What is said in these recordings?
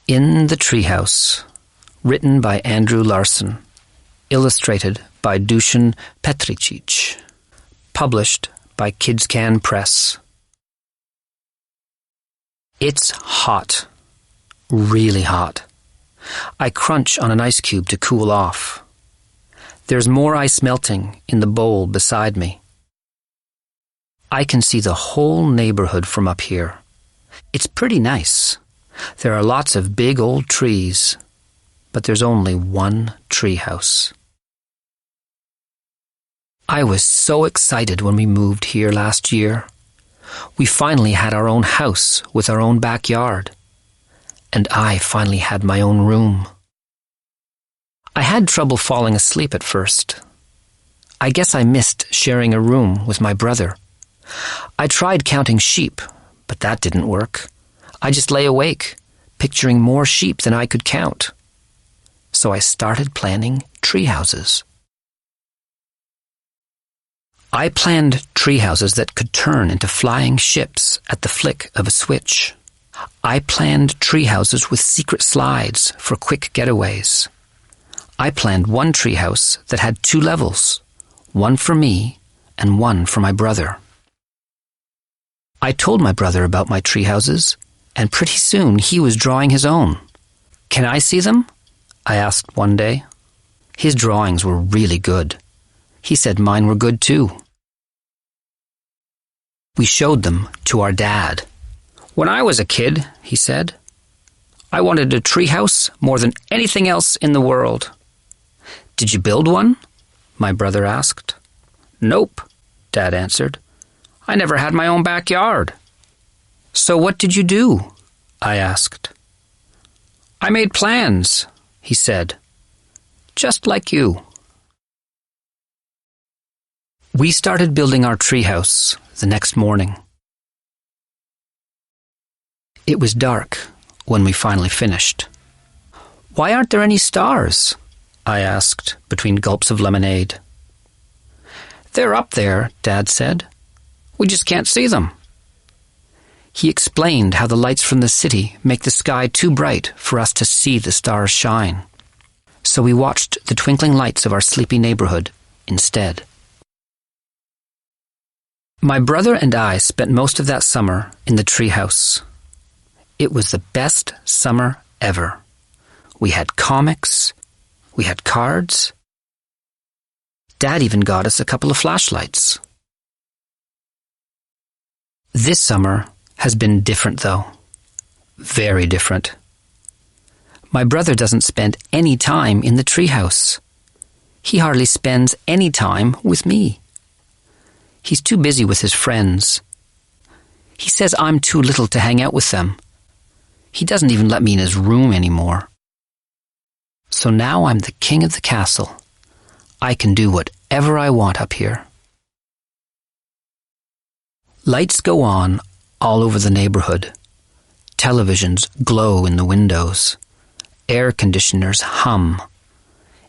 In the Treehouse, written by Andrew Larson, illustrated by Dusan Petricic, published by Kids Can Press. It's hot, really hot. I crunch on an ice cube to cool off. There's more ice melting in the bowl beside me. I can see the whole neighborhood from up here. It's pretty nice. There are lots of big old trees, but there's only one treehouse. I was so excited when we moved here last year. We finally had our own house with our own backyard, and I finally had my own room. I had trouble falling asleep at first. I guess I missed sharing a room with my brother. I tried counting sheep, but that didn't work. I just lay awake, picturing more sheep than I could count. So I started planning tree houses. I planned tree houses that could turn into flying ships at the flick of a switch. I planned tree houses with secret slides for quick getaways. I planned one tree house that had 2 levels, one for me and one for my brother. I told my brother about my tree houses, and pretty soon he was drawing his own. "Can I see them?" I asked one day. His drawings were really good. He said mine were good too. We showed them to our dad. "When I was a kid," he said, "I wanted a tree house more than anything else in the world." "Did you build one?" my brother asked. "Nope," Dad answered. "I never had my own backyard." "So what did you do?" I asked. "I made plans," he said, "just like you." We started building our treehouse the next morning. It was dark when we finally finished. "Why aren't there any stars?" I asked between gulps of lemonade. "They're up there," Dad said. "We just can't see them." He explained how the lights from the city make the sky too bright for us to see the stars shine. So we watched the twinkling lights of our sleepy neighborhood instead. My brother and I spent most of that summer in the treehouse. It was the best summer ever. We had comics. We had cards. Dad even got us a couple of flashlights. This summer has been different, though. Very different. My brother doesn't spend any time in the treehouse. He hardly spends any time with me. He's too busy with his friends. He says I'm too little to hang out with them. He doesn't even let me in his room anymore. So now I'm the king of the castle. I can do whatever I want up here. Lights go on all over the neighborhood. Televisions glow in the windows. Air conditioners hum.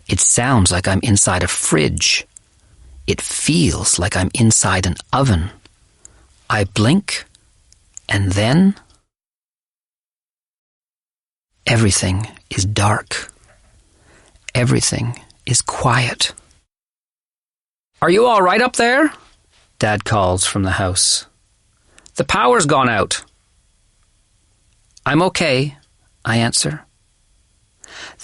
It sounds like I'm inside a fridge. It feels like I'm inside an oven. I blink, and then everything is dark. Everything is quiet. "Are you all right up there?" Dad calls from the house. "The power's gone out." "I'm okay," I answer.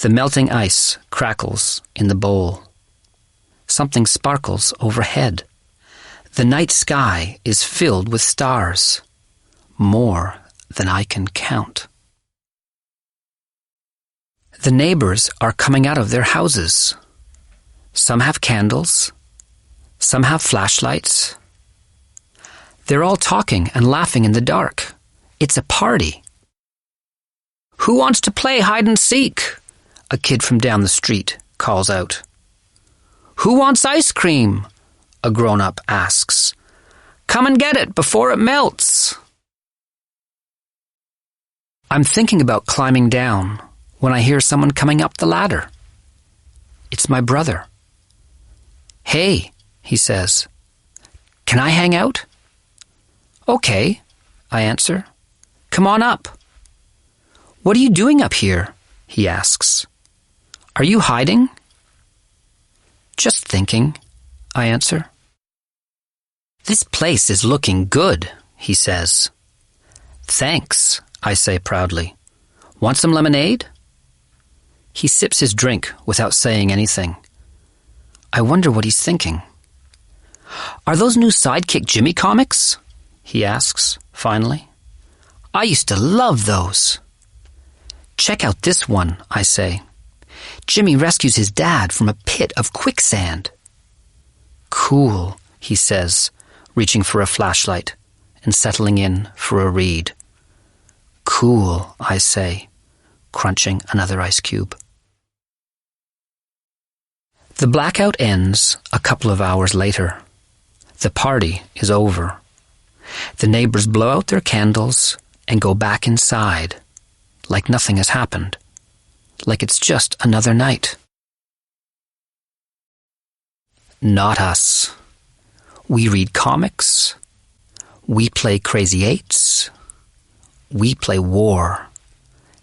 The melting ice crackles in the bowl. Something sparkles overhead. The night sky is filled with stars, more than I can count. The neighbors are coming out of their houses. Some have candles. Some have flashlights. They're all talking and laughing in the dark. It's a party. "Who wants to play hide and seek?" a kid from down the street calls out. "Who wants ice cream?" a grown-up asks. "Come and get it before it melts." I'm thinking about climbing down when I hear someone coming up the ladder. It's my brother. "Hey," he says, "can I hang out?" "Okay," I answer. "Come on up." "What are you doing up here?" he asks. "Are you hiding?" "Just thinking," I answer. "This place is looking good," he says. "Thanks," I say proudly. "Want some lemonade?" He sips his drink without saying anything. I wonder what he's thinking. "Are those new Sidekick Jimmy comics?" he asks, finally. "I used to love those." "Check out this one," I say. Jimmy rescues his dad from a pit of quicksand. "Cool," he says, reaching for a flashlight and settling in for a read. "Cool," I say, crunching another ice cube. The blackout ends a couple of hours later. The party is over. The neighbors blow out their candles and go back inside, like nothing has happened, like it's just another night. Not us. We read comics. We play Crazy Eights. We play war.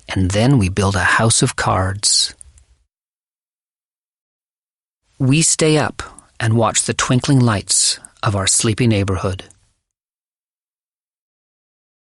And then we build a house of cards. We stay up and watch the twinkling lights of our sleepy neighborhood.